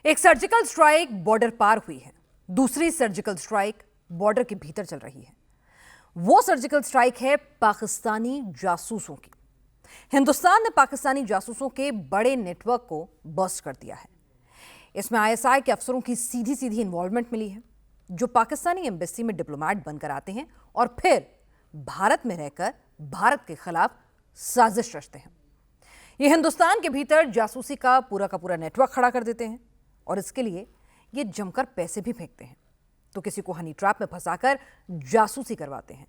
एक surgical strike border पार हुई है, दूसरी सर्जिकल स्ट्राइक बॉर्डर के भीतर चल रही है। वो सर्जिकल स्ट्राइक है पाकिस्तानी जासूसों की। हिंदुस्तान ने पाकिस्तानी जासूसों के बड़े नेटवर्क को बस्ट कर दिया है। इसमें आईएसआई के अफसरों की सीधी सीधी इन्वॉल्वमेंट मिली है, जो पाकिस्तानी एम्बेसी में डिप्लोमेट बनकर आते हैं और फिर भारत में रहकर भारत के खिलाफ साजिश रचते हैं। ये हिंदुस्तान के भीतर जासूसी का पूरा नेटवर्क खड़ा कर देते हैं और इसके लिए ये जमकर पैसे भी फेंकते हैं। तो किसी को हनी ट्रैप में फंसाकर जासूसी करवाते हैं,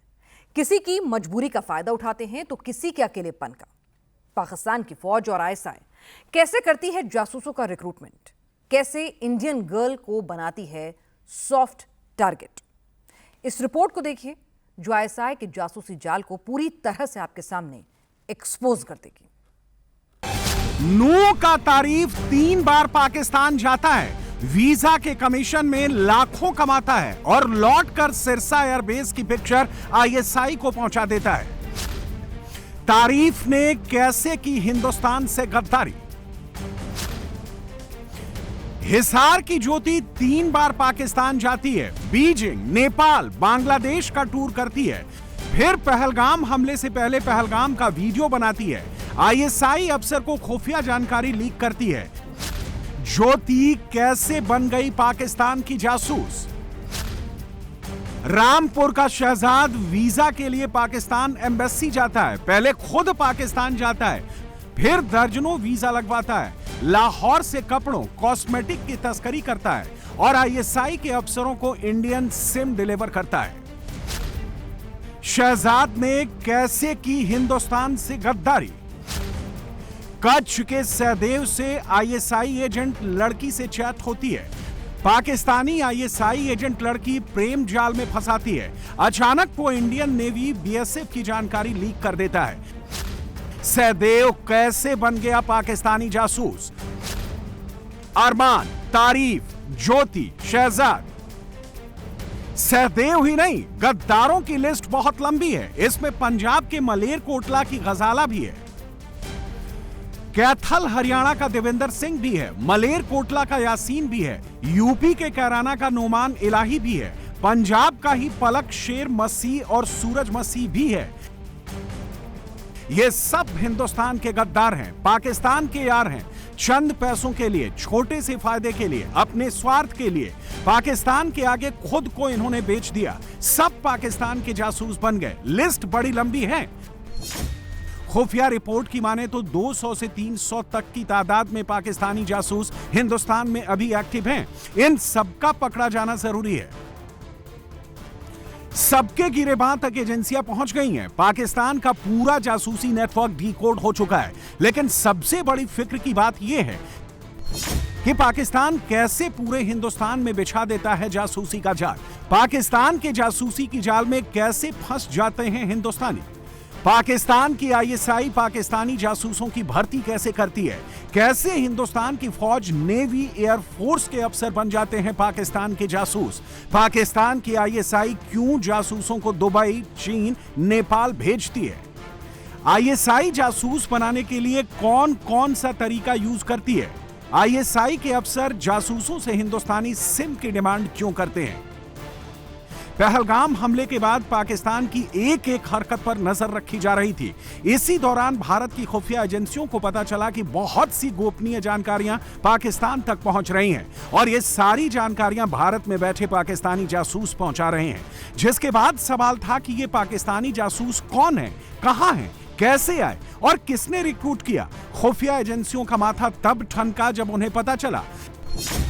किसी की मजबूरी का फायदा उठाते हैं तो किसी के अकेलेपन का। पाकिस्तान की फौज और आईएसआई कैसे करती है जासूसों का रिक्रूटमेंट, कैसे इंडियन गर्ल को बनाती है सॉफ्ट टारगेट। इस रिपोर्ट को देखिए, जो आईएसआई के जासूसी जाल को पूरी तरह से आपके सामने एक्सपोज कर देगी। नूह का तारीफ 3 बार पाकिस्तान जाता है, वीजा के कमीशन में लाखों कमाता है और लौटकर सिरसा एयरबेस की पिक्चर आईएसआई को पहुंचा देता है। तारीफ ने कैसे की हिंदुस्तान से गद्दारी। हिसार की ज्योति 3 बार पाकिस्तान जाती है, बीजिंग, नेपाल, बांग्लादेश का टूर करती है, फिर पहलगाम हमले से पहले पहलगाम का वीडियो बनाती है, आईएसआई अफसर को खुफिया जानकारी लीक करती है। ज्योति कैसे बन गई पाकिस्तान की जासूस। रामपुर का शहजाद वीजा के लिए पाकिस्तान एम्बेसी जाता है, पहले खुद पाकिस्तान जाता है, फिर दर्जनों वीजा लगवाता है, लाहौर से कपड़ों कॉस्मेटिक की तस्करी करता है और आईएसआई के अफसरों को इंडियन सिम डिलीवर करता है। शहजाद ने कैसे की हिंदुस्तान से गद्दारी। कच्छ के सहदेव से आईएसआई एजेंट लड़की से चैट होती है, पाकिस्तानी आईएसआई एजेंट लड़की प्रेम जाल में फंसाती है, अचानक वो इंडियन नेवी बीएसएफ की जानकारी लीक कर देता है। सहदेव कैसे बन गया पाकिस्तानी जासूस। अरमान, तारीफ, ज्योति, शहजाद, सहदेव ही नहीं, गद्दारों की लिस्ट बहुत लंबी है। इसमें पंजाब के मलेरकोटला की गजाला भी है, कैथल हरियाणा का देवेंद्र सिंह भी है, मलेरकोटला का यासीन भी है, यूपी के कैराना का नोमान इलाही भी है, पंजाब का ही पलक शेर मसीह और सूरज मसीह भी है। ये सब हिंदुस्तान के गद्दार हैं, पाकिस्तान के यार हैं। चंद पैसों के लिए, छोटे से फायदे के लिए, अपने स्वार्थ के लिए पाकिस्तान के आगे खुद को इन्होंने बेच दिया। सब पाकिस्तान के जासूस बन गए। लिस्ट बड़ी लंबी है। खुफिया रिपोर्ट की माने तो 200 से 300 तक की तादाद में पाकिस्तानी जासूस हिंदुस्तान में अभी एक्टिव हैं। इन सबका पकड़ा जाना जरूरी है। सबके गिरेबान तक एजेंसियां पहुंच गई हैं। पाकिस्तान का पूरा जासूसी नेटवर्क डीकोड हो चुका है। लेकिन सबसे बड़ी फिक्र की बात यह है कि पाकिस्तान कैसे पूरे हिंदुस्तान में बिछा देता है जासूसी का जाल। पाकिस्तान के जासूसी की जाल में कैसे फंस जाते हैं हिंदुस्तानी। पाकिस्तान की आईएसआई पाकिस्तानी जासूसों की भर्ती कैसे करती है। कैसे हिंदुस्तान की फौज, नेवी, एयरफोर्स के अफसर बन जाते हैं पाकिस्तान के जासूस। पाकिस्तान की आईएसआई क्यों जासूसों को दुबई, चीन, नेपाल भेजती है। आईएसआई जासूस बनाने के लिए कौन कौन सा तरीका यूज करती है। आईएसआई के अफसर जासूसों से हिंदुस्तानी सिम की डिमांड क्यों करते हैं। पहलगाम हमले के बाद पाकिस्तान की एक एक हरकत पर नजर रखी जा रही थी। इसी दौरान भारत की खुफिया एजेंसियों को पता चला कि बहुत सी गोपनीय जानकारियां पाकिस्तान तक पहुंच रही हैं और ये सारी जानकारियां भारत में बैठे पाकिस्तानी जासूस पहुंचा रहे हैं। जिसके बाद सवाल था कि ये पाकिस्तानी जासूस कौन है, कहां है, कैसे आए और किसने रिक्रूट किया। खुफिया एजेंसियों का माथा तब ठनका जब उन्हें पता चला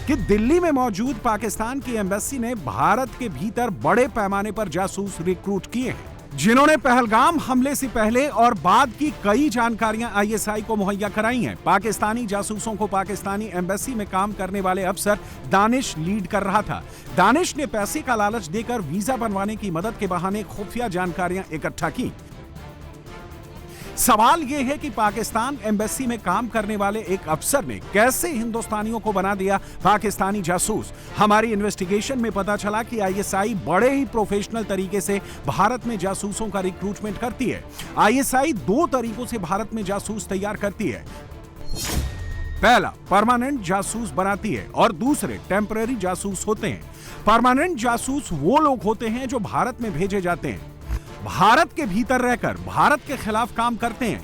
कि दिल्ली में मौजूद पाकिस्तान की एम्बेसी ने भारत के भीतर बड़े पैमाने पर जासूस रिक्रूट किए हैं, जिन्होंने पहलगाम हमले से पहले और बाद की कई जानकारियां आईएसआई को मुहैया कराई हैं। पाकिस्तानी जासूसों को पाकिस्तानी एम्बेसी में काम करने वाले अफसर दानिश लीड कर रहा था। दानिश ने पैसे का लालच देकर वीजा बनवाने की मदद के बहाने खुफिया जानकारियां इकट्ठा की। सवाल यह है कि पाकिस्तान एम्बेसी में काम करने वाले एक अफसर ने कैसे हिंदुस्तानियों को बना दिया पाकिस्तानी जासूस। हमारी इन्वेस्टिगेशन में पता चला कि आईएसआई बड़े ही प्रोफेशनल तरीके से भारत में जासूसों का रिक्रूटमेंट करती है। आईएसआई 2 तरीकों से भारत में जासूस तैयार करती है। पहला परमानेंट जासूस बनाती है और दूसरे टेम्पररी जासूस होते हैं। परमानेंट जासूस वो लोग होते हैं जो भारत में भेजे जाते हैं, भारत के भीतर रहकर भारत के खिलाफ काम करते हैं।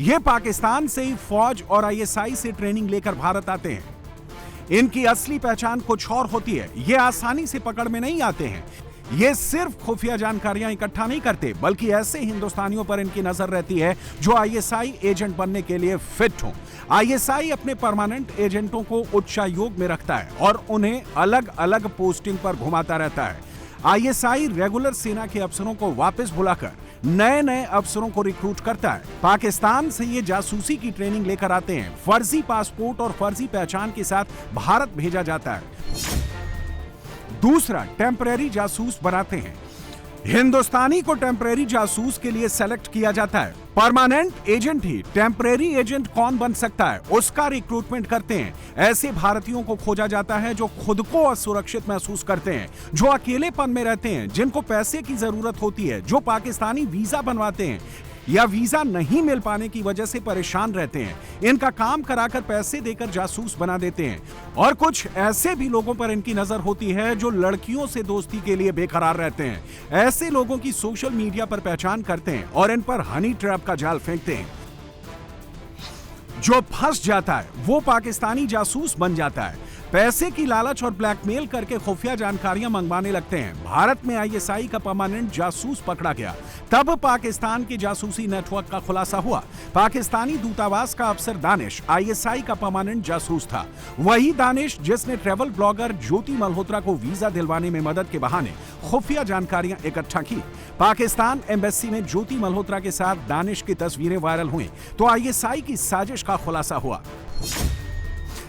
ये पाकिस्तान से ही फौज और आईएसआई से ट्रेनिंग लेकर भारत आते हैं। इनकी असली पहचान कुछ और होती है। ये आसानी से पकड़ में नहीं आते हैं। ये सिर्फ खुफिया जानकारियां इकट्ठा नहीं करते, बल्कि ऐसे हिंदुस्तानियों पर इनकी नजर रहती है जो आईएसआई एजेंट बनने के लिए फिट हों। आईएसआई अपने परमानेंट एजेंटों को उच्चायोग में रखता है और उन्हें अलग अलग पोस्टिंग पर घुमाता रहता है। आईएसआई रेगुलर सेना के अफसरों को वापस बुलाकर नए नए अफसरों को रिक्रूट करता है। पाकिस्तान से ये जासूसी की ट्रेनिंग लेकर आते हैं। फर्जी पासपोर्ट और फर्जी पहचान के साथ भारत भेजा जाता है। दूसरा, टेम्परेरी जासूस बनाते हैं। हिंदुस्तानी को टेम्परेरी जासूस के लिए सेलेक्ट किया जाता है। परमानेंट एजेंट ही टेम्परेरी एजेंट कौन बन सकता है, उसका रिक्रूटमेंट करते हैं। ऐसे भारतीयों को खोजा जाता है जो खुद को असुरक्षित महसूस करते हैं, जो अकेलेपन में रहते हैं, जिनको पैसे की जरूरत होती है, जो पाकिस्तानी वीजा बनवाते हैं या वीजा नहीं मिल पाने की वजह से परेशान रहते हैं। इनका काम कराकर पैसे देकर जासूस बना देते हैं। और कुछ ऐसे भी लोगों पर इनकी नजर होती है जो लड़कियों से दोस्ती के लिए बेकरार रहते हैं। ऐसे लोगों की सोशल मीडिया पर पहचान करते हैं और इन पर हनी ट्रैप का जाल फेंकते हैं। जो फंस जाता है वो पाकिस्तानी जासूस बन जाता है। पैसे की लालच और ब्लैकमेल करके खुफिया जानकारियां मंगवाने लगते हैं। भारत में आईएसआई का परमानेंट जासूस पकड़ा गया, तब पाकिस्तान के जासूसी नेटवर्क का खुलासा हुआ। पाकिस्तानी दूतावास का अफसर दानिश आईएसआई का परमानेंट जासूस था। वही दानिश जिसने ट्रैवल ब्लॉगर ज्योति मल्होत्रा को वीजा दिलवाने में मदद के बहाने खुफिया जानकारियां इकट्ठा की। पाकिस्तान एम्बेसी में ज्योति मल्होत्रा के साथ दानिश की तस्वीरें वायरल हुई तो आईएसआई की साजिश का खुलासा हुआ।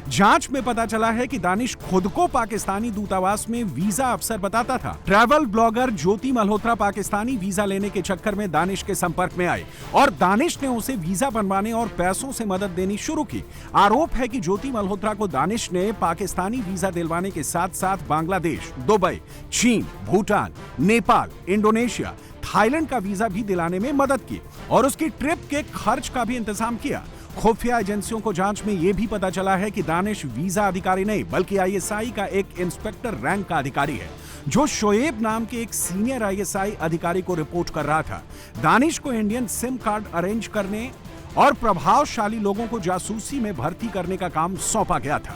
जांच में पता चला है कि दानिश खुद को पाकिस्तानी दूतावास में वीजा अफसर बताता था। ट्रैवल ब्लॉगर ज्योति मल्होत्रा पाकिस्तानी वीजा लेने के चक्कर में दानिश के संपर्क में आए और दानिश ने उसे वीजा बनवाने और पैसों से मदद देनी शुरू की। आरोप है कि ज्योति मल्होत्रा को दानिश ने पाकिस्तानी वीजा दिलवाने के साथ साथ बांग्लादेश, दुबई, चीन, भूटान, नेपाल, इंडोनेशिया, थाईलैंड का वीजा भी दिलाने में मदद की और उसकी ट्रिप के खर्च का भी इंतजाम किया। खुफिया एजेंसियों को जांच में यह भी पता चला है कि दानिश वीजा अधिकारी नहीं बल्कि आईएसआई का एक इंस्पेक्टर रैंक का अधिकारी है, जो शोएब नाम के एक सीनियर आईएसआई अधिकारी को रिपोर्ट कर रहा था। दानिश को इंडियन सिम कार्ड अरेंज करने और प्रभावशाली लोगों को जासूसी में भर्ती करने का काम सौंपा गया था।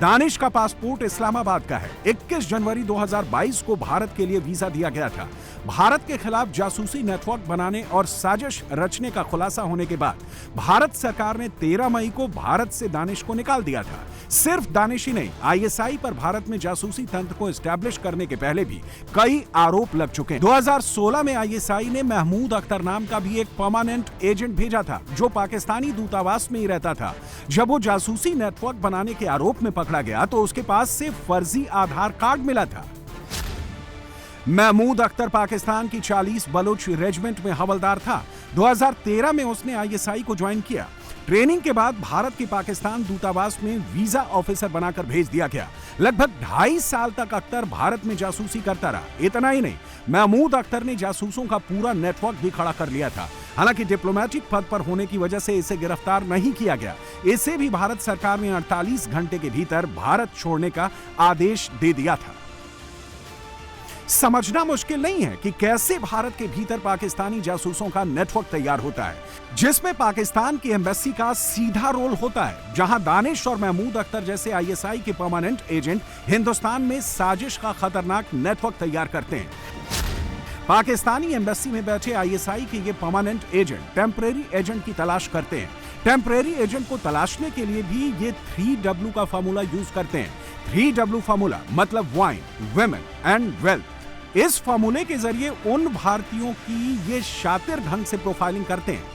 दानिश का पासपोर्ट इस्लामाबाद का है। 21 जनवरी 2022 को भारत के लिए वीजा दिया गया था। भारत के खिलाफ जासूसी नेटवर्क बनाने और साजिश रचने का खुलासा होने के बाद भारत सरकार ने 13 मई को भारत से दानिश को निकाल दिया था। सिर्फ दानिश ही नहीं, आईएसआई पर भारत में जासूसी तंत्र को एस्टैब्लिश करने के पहले भी कई आरोप लग चुके हैं। 2016 में आईएसआई ने महमूद अख्तर नाम का भी एक परमानेंट एजेंट भेजा था, जो पाकिस्तानी दूतावास में ही रहता था। जब वो जासूसी नेटवर्क बनाने के आरोप में पकड़ा गया तो उसके पास से फर्जी आधार कार्ड मिला था। महमूद अख्तर पाकिस्तान की 40 बलूच रेजिमेंट में हवलदार था। 2013 में उसने आईएसआई को ज्वाइन किया। ट्रेनिंग के बाद भारत के पाकिस्तान दूतावास में वीजा ऑफिसर बनाकर भेज दिया गया। लगभग 2.5 साल तक अख्तर भारत में जासूसी करता रहा। इतना ही नहीं, महमूद अख्तर ने जासूसों का पूरा नेटवर्क भी खड़ा कर लिया था। हालांकि डिप्लोमेटिक पद पर होने की वजह से इसे गिरफ्तार नहीं किया गया। इसे भी भारत सरकार ने 48 घंटे के भीतर भारत छोड़ने का आदेश दे दिया था। समझना मुश्किल नहीं है कि कैसे भारत के भीतर पाकिस्तानी जासूसों का नेटवर्क तैयार होता है, जिसमें पाकिस्तान की एम्बेसी का सीधा रोल होता है, जहां दानिश और महमूद अख्तर जैसे आईएसआई के परमानेंट एजेंट हिंदुस्तान में साजिश का खतरनाक नेटवर्क तैयार करते हैं। पाकिस्तानी एम्बेसी में बैठे आईएसआई के ये परमानेंट एजेंट टेम्परेरी एजेंट की तलाश करते हैं। टेम्परेरी एजेंट को तलाशने के लिए भी ये 3W का फार्मूला यूज करते हैं। 3W फार्मूला मतलब वाइन, वुमेन एंड वेल्थ। इस फार्मूले के जरिए उन भारतीयों की ये शातिर ढंग से प्रोफाइलिंग करते हैं।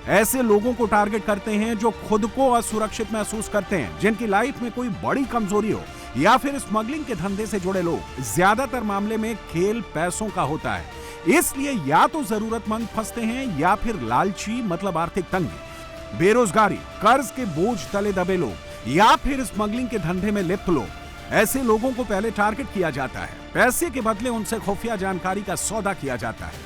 ऐसे लोगों को टारगेट करते हैं जो खुद को असुरक्षित महसूस करते हैं, जिनकी लाइफ में कोई बड़ी कमजोरी हो या फिर स्मगलिंग के धंधे से जुड़े लोग। ज्यादातर मामले में खेल पैसों का होता है, इसलिए या तो जरूरतमंद फंसते हैं या फिर लालची मतलब आर्थिक तंगी, बेरोजगारी, कर्ज के बोझ तले दबे लोग या फिर स्मगलिंग के धंधे में लिप्त लोग। ऐसे लोगों को पहले टारगेट किया जाता है। पैसे के बदले उनसे खुफिया जानकारी का सौदा किया जाता है।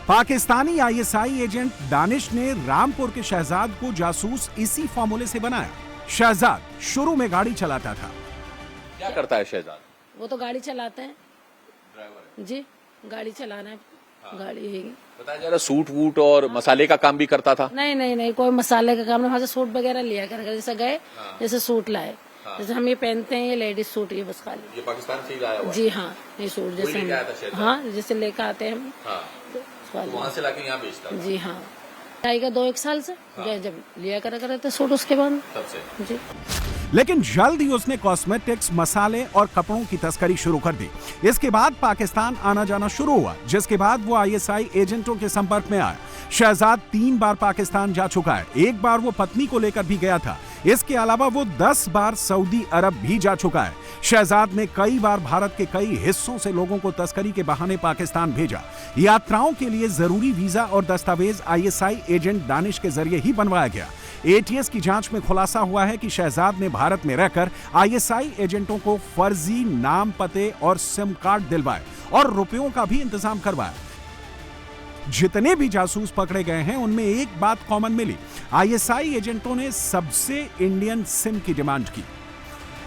पाकिस्तानी आईएसआई एजेंट दानिश ने रामपुर के शहजाद को जासूस इसी फॉर्मूले से बनाया। शहजाद शुरू में गाड़ी चलाता था। क्या करता है शहजाद? वो तो गाड़ी चलाते हैं। ड्राइवर जी, गाड़ी चलाना है। हाँ। गाड़ी है। बताया जा रहा सूट वूट और मसाले का काम भी करता था। नहीं, कोई मसाले का काम नहीं। वहाँ से सूट वगैरह लिया कर, जैसे गए। हाँ। जैसे सूट लाए। हाँ। जैसे हम ये पहनते हैं, ये लेडीज सूट, ये बस खाली। ये पाकिस्तान से ही लाया हुआ? जी हाँ, ये सूट जैसे हाँ, जैसे लेकर आते हैं हम। हाँ। तो वहाँ से लाके यहाँ बेचता? जी हाँ, आएगा 2-1 साल से। हाँ। जब लिया करे थे सूट, उसके बाद तब से जी। लेकिन जल्द ही उसने कॉस्मेटिक्स, मसाले और कपड़ों की तस्करी शुरू कर दी। इसके बाद पाकिस्तान आना जाना शुरू हुआ, जिसके बाद वो आईएसआई एजेंटों के संपर्क में आया। शहजाद 3 बार पाकिस्तान जा चुका है। एक बार वो पत्नी को लेकर भी गया था। इसके अलावा वो 10 बार सऊदी अरब भी जा चुका है। शहजाद ने कई बार भारत के कई हिस्सों से लोगों को तस्करी के बहाने पाकिस्तान भेजा। यात्राओं के लिए जरूरी वीजा और दस्तावेज आईएसआई एजेंट दानिश के जरिए ही बनवाया गया। एटीएस की जांच में खुलासा हुआ है कि शहजाद ने भारत में रहकर आईएसआई एजेंटों को फर्जी नाम, पते और सिम कार्ड दिलवाए और रुपयों का भी इंतजाम करवाया। जितने भी जासूस पकड़े गए हैं उनमें एक बात कॉमन मिली। आईएसआई एजेंटों ने सबसे इंडियन सिम की डिमांड की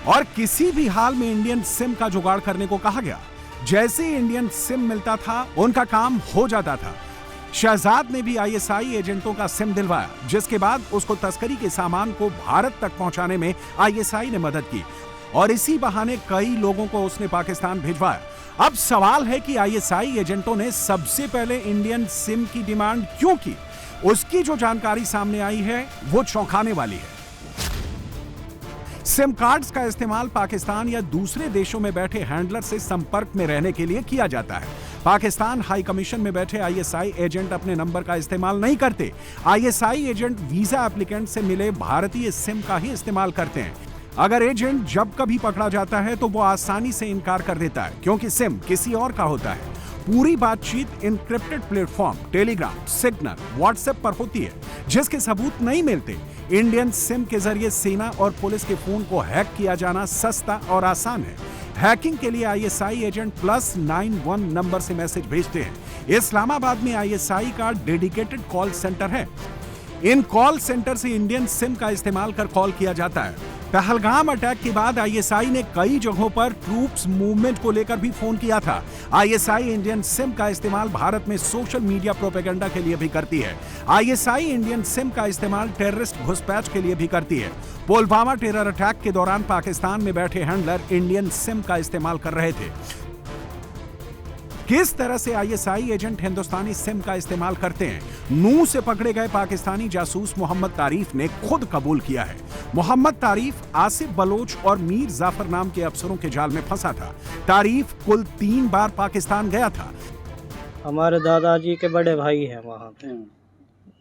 और किसी भी हाल में इंडियन सिम का जुगाड़ करने को कहा गया। जैसे ही इंडियन सिम मिलता था, उनका काम हो जाता था। शहजाद ने भी आईएसआई एजेंटों का सिम दिलवाया, जिसके बाद उसको तस्करी के सामान को भारत तक पहुंचाने में आईएसआई ने मदद की और इसी बहाने कई लोगों को उसने पाकिस्तान भिजवाया। अब सवाल है कि आईएसआई एजेंटों ने सबसे पहले इंडियन सिम की डिमांड क्यों की? उसकी जो जानकारी सामने आई है वो चौंकाने वाली है। सिम कार्ड्स का इस्तेमाल पाकिस्तान या दूसरे देशों में बैठे हैंडलर से संपर्क में रहने के लिए किया जाता है। पाकिस्तान हाई कमीशन में बैठे आईएसआई एजेंट अपने नंबर का इस्तेमाल नहीं करते। आईएसआई एजेंट वीजा एप्लीकेंट से मिले भारतीय सिम का ही इस्तेमाल करते हैं। अगर एजेंट जब कभी पकड़ा जाता है तो वो आसानी से इनकार कर देता है, क्योंकि सिम किसी और का होता है। पूरी बातचीत encrypted platform Telegram, signal, WhatsApp पर होती है, जिसके सबूत नहीं मिलते। इंडियन सिम के जरिए सेना और पुलिस के फोन को हैक किया जाना सस्ता और आसान है। हैकिंग के लिए आईएसआई एजेंट +91 नंबर से मैसेज भेजते हैं। इस्लामाबाद में आईएसआई का डेडिकेटेड कॉल सेंटर है। इन कॉल सेंटर से इंडियन सिम का इस्तेमाल कर कॉल किया जाता है। पहलगाम अटैक के बाद आईएसआई ने कई जगहों पर ट्रूप्स मूवमेंट को लेकर भी फोन किया था। आईएसआई इंडियन सिम का इस्तेमाल भारत में सोशल मीडिया प्रोपेगेंडा के लिए भी करती है। आईएसआई इंडियन सिम का इस्तेमाल टेररिस्ट घुसपैठ के लिए भी करती है। पुलवामा टेरर अटैक के दौरान पाकिस्तान में बैठे हैंडलर इंडियन सिम का इस्तेमाल कर रहे थे। किस तरह से आईएसआई एजेंट हिंदुस्तानी सिम का इस्तेमाल करते हैं, नूह से पकड़े गए पाकिस्तानी जासूस मोहम्मद तारीफ ने खुद कबूल किया है। मोहम्मद तारीफ आसिफ बलोच और मीर जाफर नाम के अफसरों के जाल में फंसा था। तारीफ कुल 3 बार पाकिस्तान गया था। हमारे दादाजी के बड़े भाई हैं वहाँ पे,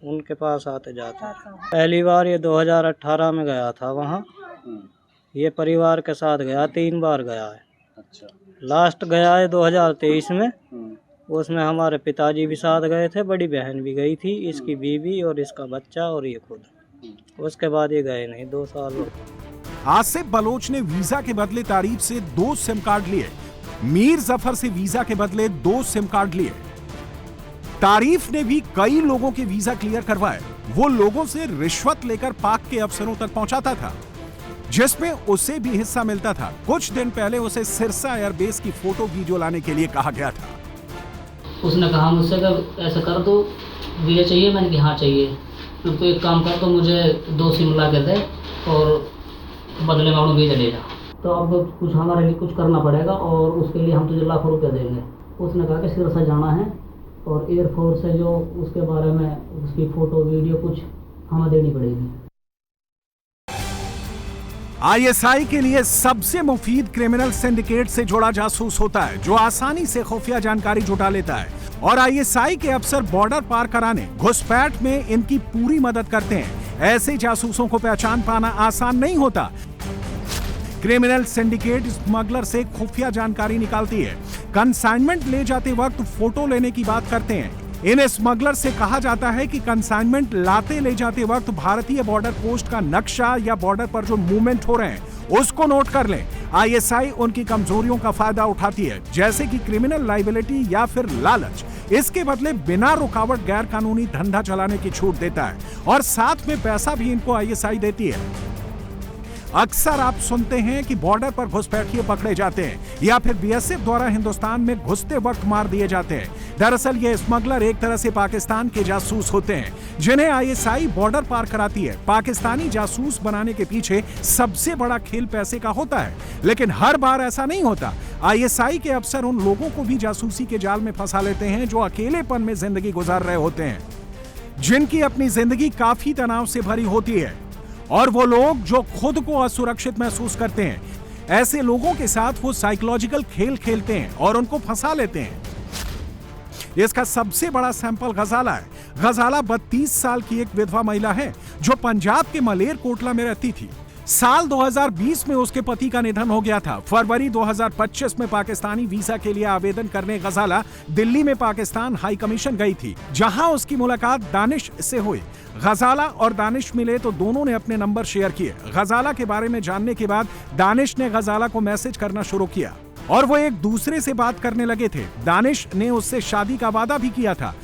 उनके पास आते जाते। पहली बार ये 2018 में गया था वहाँ। ये परिवार के साथ गया, 3 बार गया है। अच्छा। लास्ट गया है 2023 में। उसमें हमारे पिताजी भी साथ गए थे, बड़ी बहन भी गई थी, इसकी बीवी और इसका बच्चा और ये खुद। उसके बाद ये गए नहीं, 2 साल हो गए। आसिफ बलोच ने वीजा के बदले तारीफ से 2 सिम कार्ड लिए। मीर जफर से वीजा के बदले 2 सिम कार्ड लिए। तारीफ ने भी कई लोगों के वीजा क्लियर करवाए। वो लोगों से रिश्वत लेकर पाक के अफसरों तक पहुंचाता था, जिसमें उसे भी हिस्सा मिलता था। कुछ दिन पहले उसे सिरसा एयरबेस की फोटो वीडियो लाने के लिए कहा गया था। उसने कहा मुझसे कि ऐसा कर दो, वीजा चाहिए। मैंने कहा हाँ चाहिए। तो एक काम कर, तो मुझे 2 सिम ला के दे और बदले में वीजा ले जा। तो अब कुछ हमारे लिए कुछ करना पड़ेगा और उसके लिए हम तुझे लाखों रुपये देंगे। उसने कहा कि सिरसा जाना है और एयरफोर्स से जो उसके बारे में उसकी फ़ोटो वीडियो कुछ हमें देनी पड़ेगी। आईएसआई के लिए सबसे मुफीद क्रिमिनल सिंडिकेट से जुड़ा जासूस होता है, जो आसानी से खुफिया जानकारी जुटा लेता है। और आईएसआई के अफसर बॉर्डर पार कराने, घुसपैठ में इनकी पूरी मदद करते हैं। ऐसे जासूसों को पहचान पाना आसान नहीं होता। क्रिमिनल सिंडिकेट स्मगलर से खुफिया जानकारी निकालती है। कंसाइनमेंट ले जाते वक्त फोटो लेने की बात करते हैं। इन स्मगलर से कहा जाता है कि कंसाइनमेंट लाते ले जाते वक्त भारतीय बॉर्डर पोस्ट का नक्शा या बॉर्डर पर जो मूवमेंट हो रहे हैं उसको नोट कर लें। आईएसआई उनकी कमजोरियों का फायदा उठाती है, जैसे कि क्रिमिनल लाइबिलिटी या फिर लालच। इसके बदले बिना रुकावट गैर कानूनी धंधा चलाने की छूट देता है और साथ में पैसा भी इनको आईएसआई देती है। अक्सर आप सुनते हैं कि बॉर्डर पर घुसपैठिए पकड़े जाते हैं या फिर बीएसएफ द्वारा हिंदुस्तान में घुसते वक्त मार दिए जाते हैं। दरअसल ये स्मगलर एक तरह से पाकिस्तान के जासूस होते हैं जिन्हें आईएसआई बॉर्डर पार कराती है। पाकिस्तानी जासूस बनाने के पीछे सबसे बड़ा खेल पैसे का होता है, लेकिन हर बार ऐसा नहीं होता। आईएसआई के अफसर उन लोगों को भी जासूसी के जाल में फंसा लेते हैं जो अकेलेपन में जिंदगी गुजार रहे होते हैं, जिनकी अपनी जिंदगी काफी तनाव से भरी होती है, और वो लोग जो खुद को असुरक्षित महसूस करते हैं। ऐसे लोगों के साथ वो साइकोलॉजिकल खेल खेलते हैं और उनको फंसा लेते हैं। इसका सबसे बड़ा सैंपल गजाला है। गजाला 32 साल की एक विधवा महिला है जो पंजाब के मलेरकोटला में रहती थी। साल 2020 में उसके पति का निधन हो गया था। फरवरी 2025 में पाकिस्तानी वीजा के लिए आवेदन करने गजाला दिल्ली में पाकिस्तान हाई कमीशन गई थी, जहां उसकी मुलाकात दानिश से हुई। गजाला और दानिश मिले तो दोनों ने अपने नंबर शेयर किए। गजाला के बारे में जानने के बाद दानिश ने गजाला को मैसेज करना शुरू किया और वो एक दूसरे से बात करने लगे थे। दानिश ने उससे शादी का वादा भी किया था।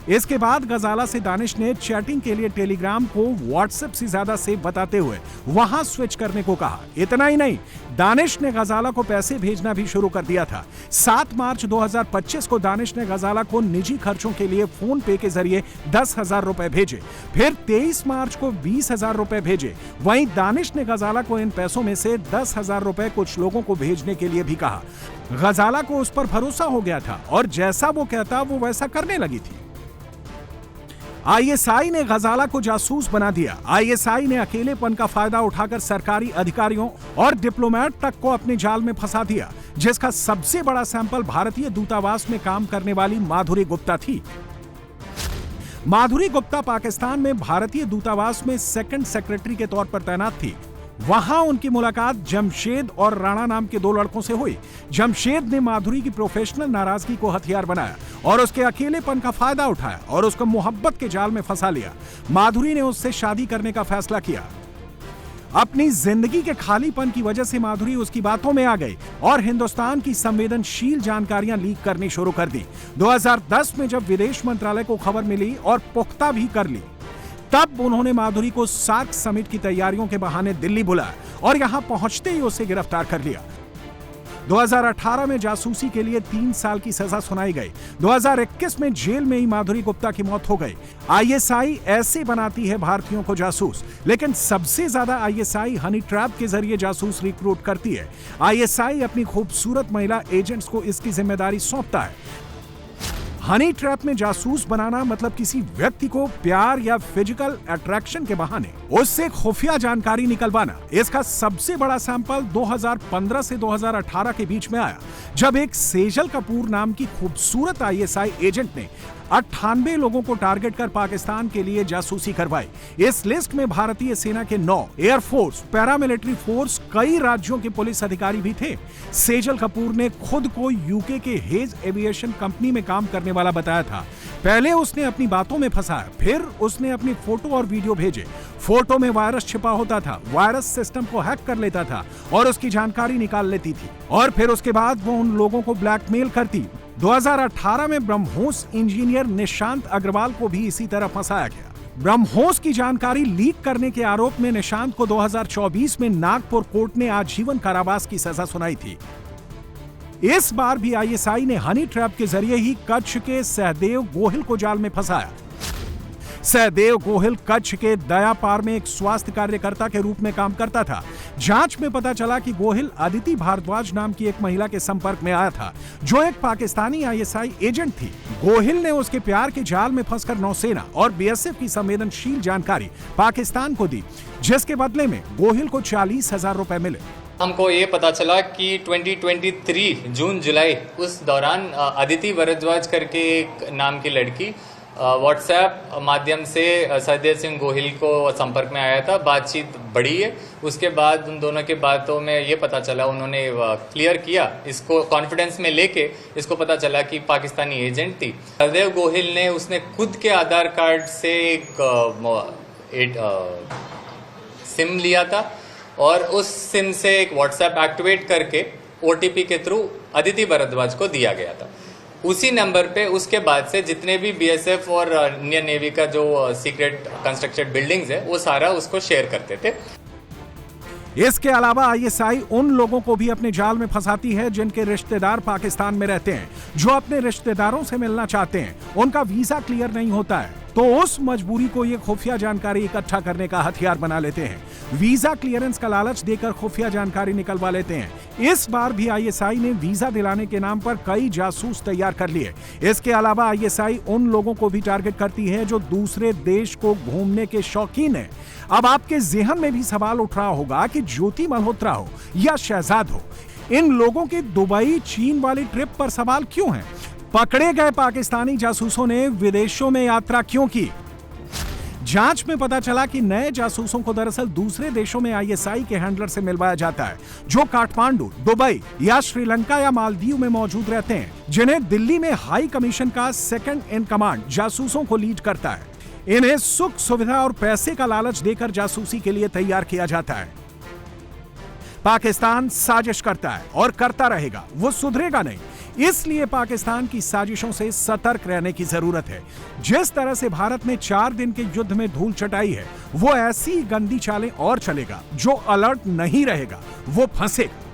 इसके बाद गजाला से दानिश ने चैटिंग के लिए टेलीग्राम को व्हाट्सएप से ज्यादा सेफ बताते हुए वहां स्विच करने को कहा। इतना ही नहीं, दानिश ने गजाला को पैसे भेजना भी शुरू कर दिया था। 7 मार्च 2025 को दानिश ने गजाला को निजी खर्चों के लिए फोन पे के जरिए 10,000 रुपए भेजे। फिर 23 मार्च को 20,000 रुपए भेजे। वहीं दानिश ने गजाला को इन पैसों में से 10,000 रुपए कुछ लोगों को भेजने के लिए भी कहा। गजाला को उस पर भरोसा हो गया था और जैसा वो कहता वो वैसा करने लगी थी। आईएसआई ने गजाला को जासूस बना दिया। आईएसआई ने अकेलेपन का फायदा उठाकर सरकारी अधिकारियों और डिप्लोमेट तक को अपने जाल में फंसा दिया, जिसका सबसे बड़ा सैंपल भारतीय दूतावास में काम करने वाली माधुरी गुप्ता थी। माधुरी गुप्ता पाकिस्तान में भारतीय दूतावास में सेकंड सेक्रेटरी के तौर पर तैनात थी। वहां उनकी मुलाकात जमशेद और राणा नाम के 2 लड़कों से हुई। जमशेद ने माधुरी की प्रोफेशनल नाराजगी को हथियार बनाया और उसके अकेलेपन का फायदा उठाया और उसको मोहब्बत के जाल में फंसा लिया। माधुरी ने उससे शादी करने का फैसला किया। अपनी जिंदगी के खालीपन की वजह से माधुरी उसकी बातों में आ गई और हिंदुस्तान की संवेदनशील जानकारियां लीक करनी शुरू कर दी। 2010 में जब विदेश मंत्रालय को खबर मिली और पुख्ता भी कर ली, तब उन्होंने माधुरी को सार्क समिट की तैयारियों के बहाने दिल्ली बुलाया और यहां पहुंचते ही उसे गिरफ्तार कर लिया। 2018 में जासूसी के लिए 3 साल की सजा सुनाई गई। 2021 में जेल में ही माधुरी गुप्ता की मौत हो गई। आईएसआई ऐसे बनाती है भारतीयों को जासूस, लेकिन सबसे ज्यादा आईएसआई हनी ट्रैप के जरिए जासूस रिक्रूट करती है। आईएसआई अपनी खूबसूरत महिला एजेंट्स को इसकी जिम्मेदारी सौंपता है। हनी ट्रैप में जासूस बनाना मतलब किसी व्यक्ति को प्यार या फिजिकल अट्रैक्शन के बहाने उससे खुफिया जानकारी निकलवाना। इसका सबसे बड़ा सैंपल 2015 से 2018 के बीच में आया, जब एक सेजल कपूर नाम की खूबसूरत आईएसआई एजेंट ने 98 लोगों को टारगेट कर पाकिस्तान के लिए जासूसी करवाई। इस लिस्ट में भारतीय सेना के 9 एयरफोर्स, पैरामिलिट्री फोर्स, कई राज्यों के पुलिस अधिकारी भी थे। सेजल कपूर ने खुद को यूके के हेज एविएशन कंपनी में काम करने वाला बताया था। पहले उसने अपनी बातों में फंसाया, फिर उसने अपनी फोटो और वीडियो भेजे। फोटो में वायरस छिपा होता था, वायरस सिस्टम को हैक कर लेता था और उसकी जानकारी निकाल लेती थी और फिर उसके बाद वो उन लोगों को ब्लैकमेल करती। 2018 में ब्रह्मोस इंजीनियर निशांत अग्रवाल को भी इसी तरह फंसाया गया। ब्रह्मोस की जानकारी लीक करने के आरोप में निशांत को 2024 में नागपुर कोर्ट ने आजीवन कारावास की सजा सुनाई थी। इस बार भी आईएसआई ने हनी ट्रैप के जरिए ही कच्छ के सहदेव गोहिल को जाल में फंसाया। सहदेव गोहिल कच्छ के दयापार में एक स्वास्थ्य कार्यकर्ता के रूप में काम करता था। जांच में पता चला कि गोहिल अदिति भारद्वाज नाम की एक महिला के संपर्क में आया था, जो एक पाकिस्तानी आईएसआई एजेंट थी। गोहिल ने उसके प्यार के जाल में फंसकर नौसेना और बीएसएफ की संवेदनशील जानकारी पाकिस्तान को दी, जिसके बदले में गोहिल को 40,000 रुपए मिले। हमको ये पता चला कि 2023 जून जुलाई उस दौरान अदिति भारद्वाज करके एक नाम की लड़की व्हाट्सएप माध्यम से सहदेव सिंह गोहिल को संपर्क में आया था। बातचीत बढ़ी है। उसके बाद उन दोनों के बातों में ये पता चला, उन्होंने क्लियर किया, इसको कॉन्फिडेंस में लेके इसको पता चला कि पाकिस्तानी एजेंट थी। सहदेव गोहिल ने उसने खुद के आधार कार्ड से एक सिम लिया था और उस सिम से एक व्हाट्सएप एक्टिवेट करके ओटीपी के थ्रू अदिति भारद्वाज को दिया गया था। उसी नंबर पे उसके बाद से जितने भी बीएसएफ और इंडियन नेवी का जो सीक्रेट कंस्ट्रक्टेड बिल्डिंग्स है वो सारा उसको शेयर करते थे। इसके अलावा आईएसआई उन लोगों को भी अपने जाल में फंसाती है जिनके रिश्तेदार पाकिस्तान में रहते हैं, जो अपने रिश्तेदारों से मिलना चाहते हैं, उनका वीजा क्लियर नहीं होता है, तो उस मजबूरी को ये खुफिया जानकारी इकट्ठा करने का हथियार बना लेते हैं। वीजा क्लियरेंस का लालच देकर खुफिया जानकारी निकलवा लेते हैं। इस बार भी आईएसआई ने वीजा दिलाने के नाम पर कई जासूस तैयार कर लिए। इसके अलावा आईएसआई उन लोगों को भी टारगेट करती है जो दूसरे देश को घूमने के शौकीन है। अब आपके जेहन में भी सवाल उठ रहा होगा कि ज्योति मल्होत्रा हो या शहजाद हो, इन लोगों के दुबई चीन वाली ट्रिप पर सवाल क्यों है? पकड़े गए पाकिस्तानी जासूसों ने विदेशों में यात्रा क्यों की? जांच में पता चला कि नए जासूसों को दरअसल दूसरे देशों में आईएसआई के हैंडलर से मिलवाया जाता है, जो काठमांडू, दुबई या श्रीलंका या मालदीव में मौजूद रहते हैं, जिन्हें दिल्ली में हाई कमीशन का सेकंड इन कमांड जासूसों को लीड करता है। इन्हें सुख सुविधा और पैसे का लालच देकर जासूसी के लिए तैयार किया जाता है। पाकिस्तान साजिश करता है और करता रहेगा, वो सुधरेगा नहीं। इसलिए पाकिस्तान की साजिशों से सतर्क रहने की जरूरत है। जिस तरह से भारत ने 4 दिन के युद्ध में धूल चटाई है, वो ऐसी गंदी चालें और चलेगा। जो अलर्ट नहीं रहेगा वो फंसेगा।